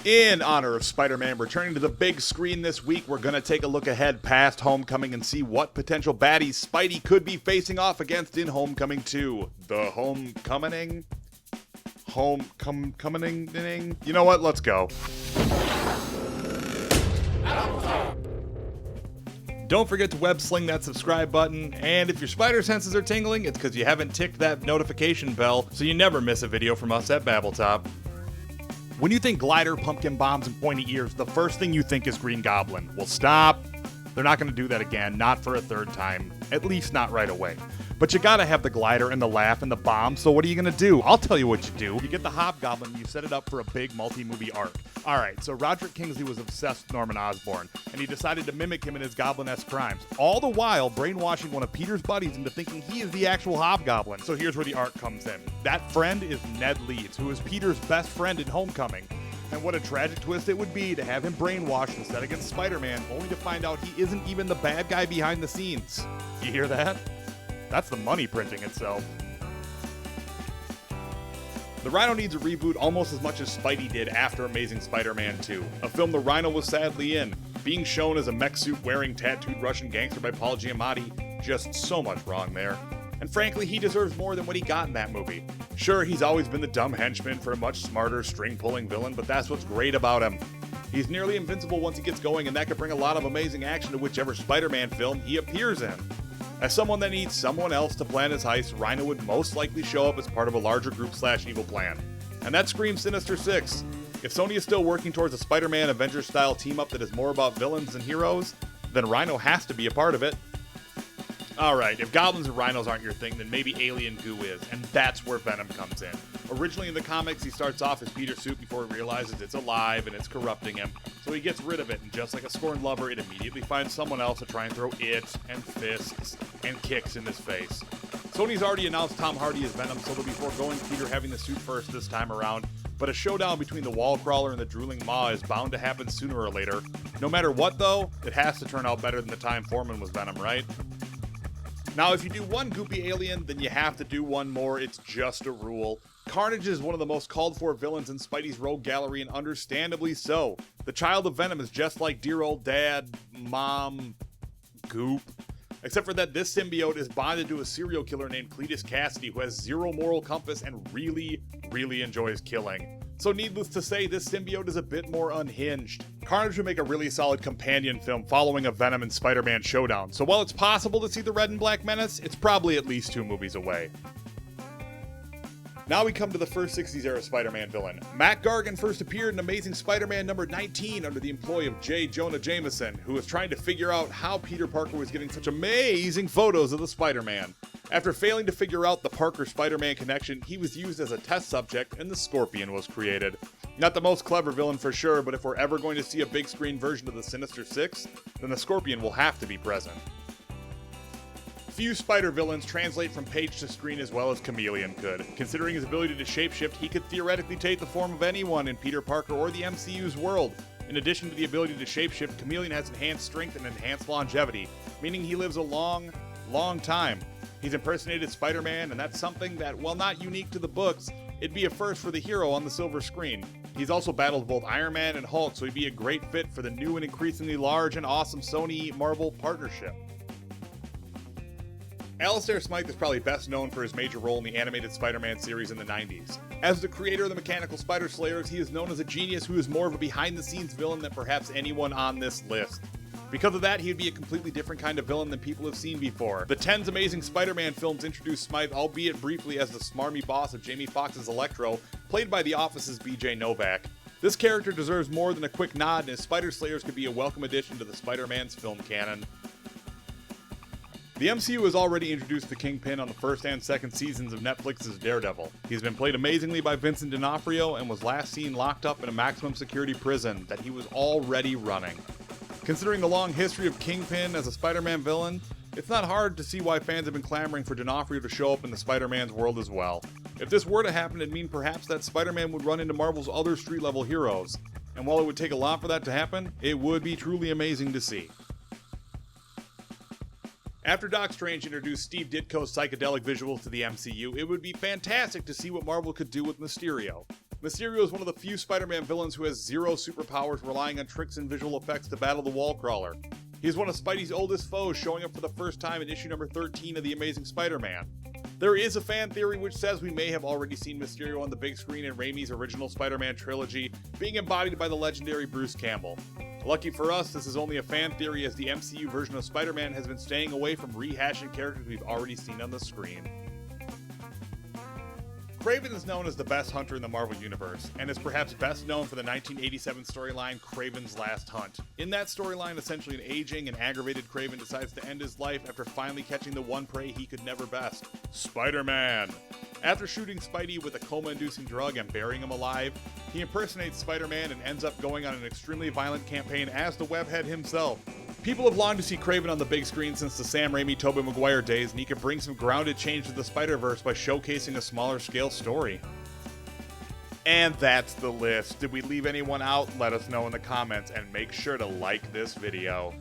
In honor of Spider-Man returning to the big screen this week, we're going to take a look ahead past Homecoming and see what potential baddies Spidey could be facing off against in Homecoming 2. The Homecoming? Homecoming? You know what? Let's go. Don't forget to web sling that subscribe button, and if your spider senses are tingling, it's because you haven't ticked that notification bell, so you never miss a video from us at Babbletop. When you think glider, pumpkin bombs, and pointy ears, the first thing you think is Green Goblin. Well, stop. They're not going to do that again, not for a third time, at least not right away. But you gotta have the glider and the laugh and the bomb, so what are you gonna do? I'll tell you what you do. You get the Hobgoblin and you set it up for a big multi-movie arc. Alright, so Roderick Kingsley was obsessed with Norman Osborn, and he decided to mimic him in his goblin-esque crimes, all the while brainwashing one of Peter's buddies into thinking he is the actual Hobgoblin. So here's where the arc comes in. That friend is Ned Leeds, who is Peter's best friend in Homecoming. And what a tragic twist it would be to have him brainwashed and set against Spider-Man, only to find out he isn't even the bad guy behind the scenes. You hear that? That's the money printing itself. The Rhino needs a reboot almost as much as Spidey did after Amazing Spider-Man 2, a film the Rhino was sadly in. Being shown as a mech suit wearing tattooed Russian gangster by Paul Giamatti, just so much wrong there. And frankly, he deserves more than what he got in that movie. Sure, he's always been the dumb henchman for a much smarter, string-pulling villain, but that's what's great about him. He's nearly invincible once he gets going, and that could bring a lot of amazing action to whichever Spider-Man film he appears in. As someone that needs someone else to plan his heist, Rhino would most likely show up as part of a larger group/evil plan. And that screams Sinister Six. If Sony is still working towards a Spider-Man Avengers-style team-up that is more about villains than heroes, then Rhino has to be a part of it. Alright, if goblins and rhinos aren't your thing, then maybe alien goo is, and that's where Venom comes in. Originally in the comics, he starts off as Peter's suit before he realizes it's alive and it's corrupting him, so he gets rid of it, and just like a scorned lover, it immediately finds someone else to try and throw it, and fists, and kicks in his face. Sony's already announced Tom Hardy as Venom, so they'll be foregoing Peter having the suit first this time around, but a showdown between the wall crawler and the drooling maw is bound to happen sooner or later. No matter what though, it has to turn out better than the time Foreman was Venom, right? Now, if you do one goopy alien, then you have to do one more. It's just a rule. Carnage is one of the most called for villains in Spidey's rogue gallery, and understandably so. The child of Venom is just like dear old dad, mom, Goop. Except for that this symbiote is bonded to a serial killer named Cletus Cassidy who has zero moral compass and really enjoys killing. So needless to say, this symbiote is a bit more unhinged. Carnage would make a really solid companion film following a Venom and Spider-Man showdown, so while it's possible to see the Red and Black Menace, it's probably at least 2 movies away. Now we come to the first 60s era Spider-Man villain. Matt Gargan first appeared in Amazing Spider-Man number 19 under the employ of J. Jonah Jameson, who was trying to figure out how Peter Parker was getting such amazing photos of the Spider-Man. After failing to figure out the Parker-Spider-Man connection, he was used as a test subject and the Scorpion was created. Not the most clever villain for sure, but if we're ever going to see a big screen version of the Sinister Six, then the Scorpion will have to be present. Few spider villains translate from page to screen as well as Chameleon could. Considering his ability to shapeshift, he could theoretically take the form of anyone in Peter Parker or the MCU's world. In addition to the ability to shapeshift, Chameleon has enhanced strength and enhanced longevity, meaning he lives a long time. He's impersonated Spider-Man, and that's something that, while not unique to the books, it'd be a first for the hero on the silver screen. He's also battled both Iron Man and Hulk, so he'd be a great fit for the new and increasingly large and awesome Sony-Marvel partnership. Alistaire Smythe is probably best known for his major role in the animated Spider-Man series in the 90s. As the creator of the Mechanical Spider Slayers, he is known as a genius who is more of a behind-the-scenes villain than perhaps anyone on this list. Because of that, he would be a completely different kind of villain than people have seen before. The 10's Amazing Spider-Man films introduced Smythe, albeit briefly, as the smarmy boss of Jamie Foxx's Electro, played by The Office's B.J. Novak. This character deserves more than a quick nod, and his Spider Slayers could be a welcome addition to the Spider-Man's film canon. The MCU has already introduced the Kingpin on the first and second seasons of Netflix's Daredevil. He's been played amazingly by Vincent D'Onofrio and was last seen locked up in a maximum security prison that he was already running. Considering the long history of Kingpin as a Spider-Man villain, it's not hard to see why fans have been clamoring for D'Onofrio to show up in the Spider-Man's world as well. If this were to happen, it'd mean perhaps that Spider-Man would run into Marvel's other street-level heroes. And while it would take a lot for that to happen, it would be truly amazing to see. After Doc Strange introduced Steve Ditko's psychedelic visuals to the MCU, it would be fantastic to see what Marvel could do with Mysterio. Mysterio is one of the few Spider-Man villains who has zero superpowers, relying on tricks and visual effects to battle the Wall Crawler. He is one of Spidey's oldest foes, showing up for the first time in issue number 13 of The Amazing Spider-Man. There is a fan theory which says we may have already seen Mysterio on the big screen in Raimi's original Spider-Man trilogy, being embodied by the legendary Bruce Campbell. Lucky for us, this is only a fan theory, as the MCU version of Spider-Man has been staying away from rehashing characters we've already seen on the screen. Kraven is known as the best hunter in the Marvel Universe, and is perhaps best known for the 1987 storyline Kraven's Last Hunt. In that storyline, essentially an aging and aggravated Kraven decides to end his life after finally catching the one prey he could never best: Spider-Man. After shooting Spidey with a coma-inducing drug and burying him alive, he impersonates Spider-Man and ends up going on an extremely violent campaign as the Webhead himself. People have longed to see Kraven on the big screen since the Sam Raimi, Tobey Maguire days, and he can bring some grounded change to the Spider-Verse by showcasing a smaller scale story. And that's the list. Did we leave anyone out? Let us know in the comments, and make sure to like this video.